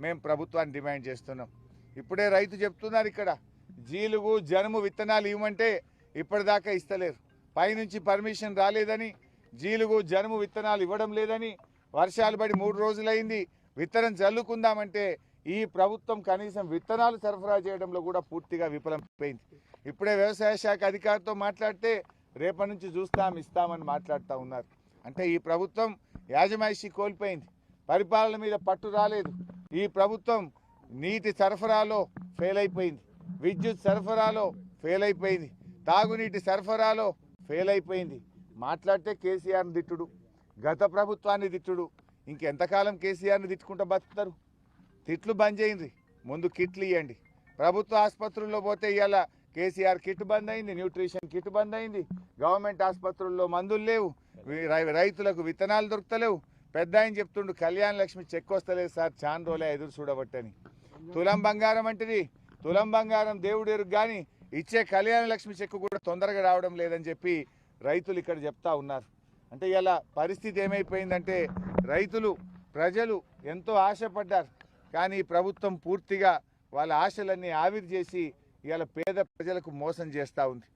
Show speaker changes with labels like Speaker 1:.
Speaker 1: మేము ప్రభుత్వాన్ని డిమాండ్ చేస్తున్నాం. ఇప్పుడే రైతు చెప్తున్నారు, ఇక్కడ జీలుగు జనుము విత్తనాలు ఇవ్వమంటే ఇప్పటిదాకా ఇస్తలేరు. పైనుంచి పర్మిషన్ రాలేదని, జీలుగు జనుము విత్తనాలు ఇవ్వడం లేదని, వర్షాలు పడి 3 రోజులైంది, విత్తనం చల్లుకుందామంటే ఈ ప్రభుత్వం కనీసం విత్తనాలు సరఫరా చేయడంలో కూడా పూర్తిగా విఫలమైంది. ఇప్పుడే వ్యవసాయ శాఖ అధికారితో మాట్లాడితే రేపటి నుంచి ఇస్తామని మాట్లాడుతూ ఉన్నారు. అంటే ఈ ప్రభుత్వం యాజమాయిషీ కోల్పోయింది, పరిపాలన మీద పట్టు రాలేదు. ఈ ప్రభుత్వం నీటి సరఫరాలో ఫెయిల్ అయిపోయింది, విద్యుత్ సరఫరాలో ఫెయిల్ అయిపోయింది, తాగునీటి సరఫరాలో ఫెయిల్ అయిపోయింది. మాట్లాడితే కేసీఆర్ని తిట్టుడు, గత ప్రభుత్వాన్ని తిట్టుడు. ఇంకెంతకాలం కేసీఆర్ని తిట్టుకుంటూ బతుకుతారు? తిట్లు బంద్ చేయండి, ముందు కిట్లు ఇవ్వండి. ప్రభుత్వ ఆసుపత్రుల్లో పోతే ఇవాళ కేసీఆర్ కిట్ బంద్ అయింది, న్యూట్రిషన్ కిట్ బంద్ అయింది, గవర్నమెంట్ ఆసుపత్రుల్లో మందులు లేవు, రైతులకు విత్తనాలు దొరుకుతలేవు. పెద్ద ఆయన చెప్తుండు కళ్యాణ లక్ష్మి చెక్ వస్తలేదు సార్, చాలా రోజులే ఎదురు చూడబట్టని. తులం బంగారం అంటది, తులం బంగారం దేవుడు ఎరుగు కానీ ఇచ్చే కళ్యాణ లక్ష్మి చెక్ కూడా తొందరగా రావడం లేదని చెప్పి రైతులు ఇక్కడ చెప్తా ఉన్నారు. అంటే ఇలా పరిస్థితి ఏమైపోయిందంటే రైతులు ప్రజలు ఎంతో ఆశపడ్డారు, కానీ ప్రభుత్వం పూర్తిగా వాళ్ళ ఆశలన్నీ ఆవిరి చేసి ఇవాళ పేద ప్రజలకు మోసం చేస్తూ ఉంది.